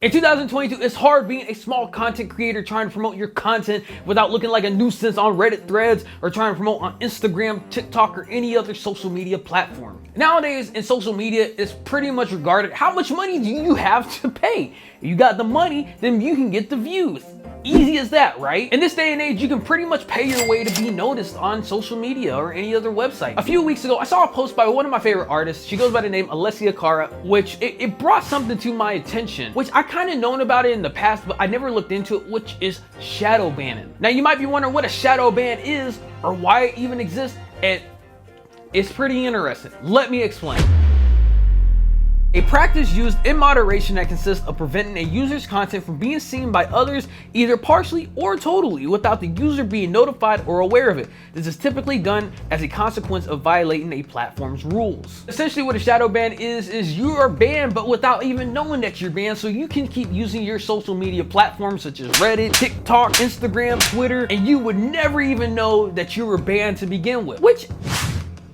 In 2022, it's hard being a small content creator trying to promote your content without looking like a nuisance on Reddit threads or trying to promote on Instagram, TikTok, or any other social media platform. Nowadays, in social media, it's pretty much regarded how much money do you have to pay. If you got the money, then you can get the views. Easy as that, right? In this day and age, you can pretty much pay your way to be noticed on social media or any other website. A few weeks ago, I saw a post by one of my favorite artists. She goes by the name Alessia Cara, which it brought something to my attention, which I kind of known about it in the past, but I never looked into it, which is shadowbanning. Now, you might be wondering what a shadowban is or why it even exists, and it's pretty interesting. Let me explain. A practice used in moderation that consists of preventing a user's content from being seen by others either partially or totally without the user being notified or aware of it. This is typically done as a consequence of violating a platform's rules. Essentially what a shadow ban is you are banned but without even knowing that you're banned, so you can keep using your social media platforms such as Reddit, TikTok, Instagram, Twitter, and you would never even know that you were banned to begin with, which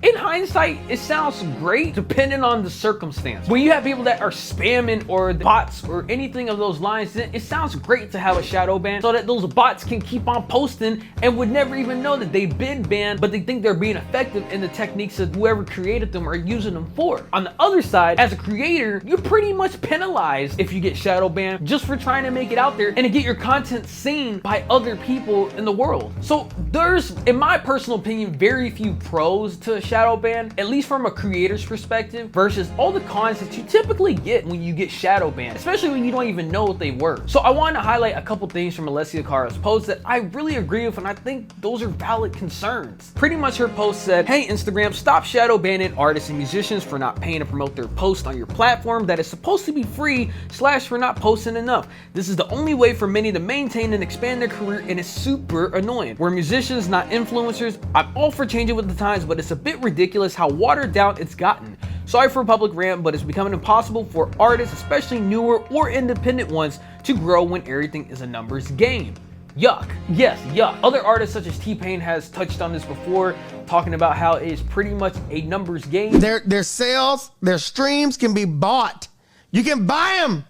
in hindsight, it sounds great depending on the circumstance. When you have people that are spamming or bots or anything of those lines, then it sounds great to have a shadow ban so that those bots can keep on posting and would never even know that they've been banned, but they think they're being effective in the techniques that whoever created them are using them for. On the other side, as a creator, you're pretty much penalized if you get shadow banned just for trying to make it out there and to get your content seen by other people in the world. So there's, in my personal opinion, very few pros to shadow ban, at least from a creator's perspective, versus all the cons that you typically get when you get shadow banned, especially when you don't even know what they were. So I wanted to highlight a couple things from Alessia Cara's post that I really agree with, and I think those are valid concerns. Pretty much her post said, "Hey Instagram, stop shadow banning artists and musicians for not paying to promote their post on your platform that is supposed to be free / for not posting enough. This is the only way for many to maintain and expand their career, and it's super annoying. We're musicians, not influencers. I'm all for changing with the times, but it's a bit ridiculous how watered down it's gotten. Sorry for a public rant, but it's becoming impossible for artists, especially newer or independent ones, to grow when everything is a numbers game." Yuck. Yes, yuck. Other artists such as TPain has touched on this before, talking about how it is pretty much a numbers game. Their sales, their streams can be bought. You can buy them.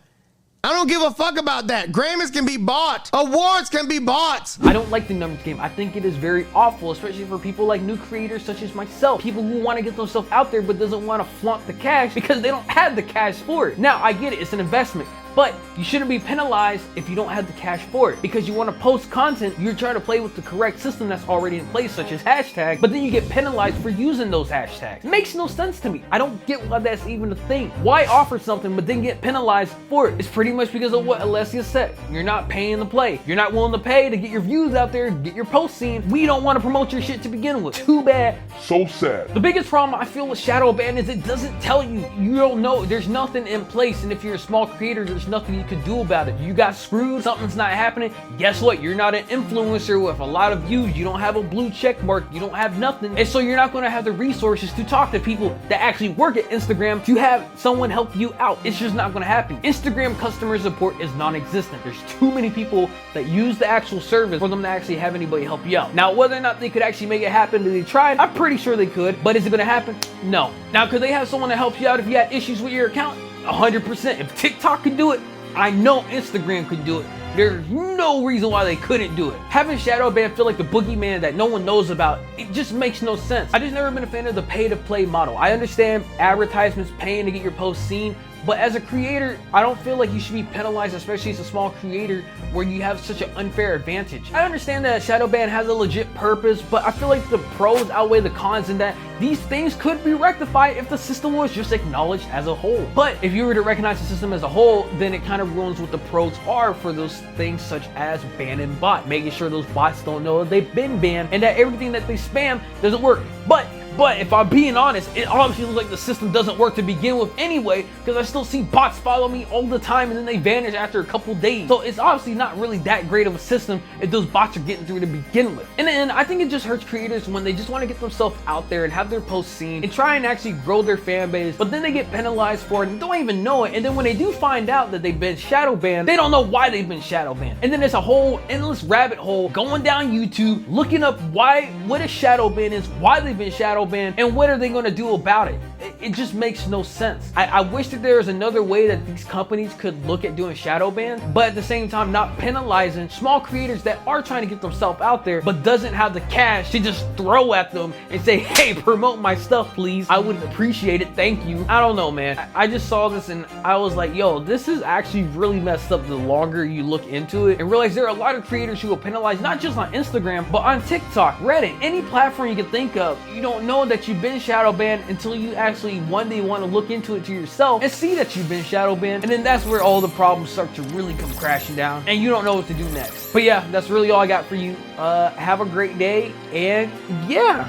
I don't give a fuck about that. Grammys can be bought. Awards can be bought. I don't like the numbers game. I think it is very awful, especially for people like new creators such as myself. People who want to get themselves out there but doesn't want to flaunt the cash because they don't have the cash for it. Now, I get it. It's an investment. But you shouldn't be penalized if you don't have the cash for it, because you want to post content, you're trying to play with the correct system that's already in place, such as hashtags, but then you get penalized for using those hashtags. It makes no sense to me. I don't get why that's even a thing. Why offer something but then get penalized for it? It's pretty much because of what Alessia said. You're not paying to play. You're not willing to pay to get your views out there, get your posts seen. We don't want to promote your shit to begin with. Too bad. So sad. The biggest problem I feel with shadow ban is it doesn't tell you. You don't know. There's nothing in place, and if you're a small creator, there's nothing you can do about it. You got screwed, something's not happening. Guess what? You're not an influencer with a lot of views. You don't have a blue check mark. You don't have nothing. And so you're not going to have the resources to talk to people that actually work at Instagram to have someone help you out. It's just not going to happen. Instagram customer support is non-existent. There's too many people that use the actual service for them to actually have anybody help you out. Now, whether or not they could actually make it happen, they tried, I'm pretty sure they could, but is it going to happen? No. Now, could they have someone to help you out if you had issues with your account? 100%. If TikTok could do it, I know Instagram could do it. There's no reason why they couldn't do it. Having shadow ban feel like the boogeyman that no one knows about, it just makes no sense. I just never been a fan of the pay to play model. I understand advertisements paying to get your post seen, but as a creator, I don't feel like you should be penalized, especially as a small creator where you have such an unfair advantage. I understand that Shadowban has a legit purpose, but I feel like the pros outweigh the cons in that these things could be rectified if the system was just acknowledged as a whole. But if you were to recognize the system as a whole, then it kind of ruins what the pros are for those things such as banning bot, making sure those bots don't know that they've been banned and that everything that they spam doesn't work. But if I'm being honest, it obviously looks like the system doesn't work to begin with anyway, because I still see bots follow me all the time and then they vanish after a couple days. So it's obviously not really that great of a system if those bots are getting through to begin with. In the end, I think it just hurts creators when they just want to get themselves out there and have their posts seen and try and actually grow their fan base, but then they get penalized for it and don't even know it. And then when they do find out that they've been shadow banned, they don't know why they've been shadow banned. And then there's a whole endless rabbit hole going down YouTube, looking up what a shadow ban is, why they've been shadow banned, and what are they going to do about it. it just makes no sense. I wish that there was another way that these companies could look at doing shadow bans, but at the same time not penalizing small creators that are trying to get themselves out there but doesn't have the cash to just throw at them and say, hey, promote my stuff please, I would appreciate it, thank you. I don't know, man. I just saw this and I was like, yo, this is actually really messed up the longer you look into it and realize there are a lot of creators who will penalize not just on Instagram but on TikTok, Reddit, any platform you can think of. You don't know that you've been shadow banned until you actually one day want to look into it to yourself and see that you've been shadow banned, and then that's where all the problems start to really come crashing down and you don't know what to do next. But yeah, that's really all I got for you. Have a great day, and yeah.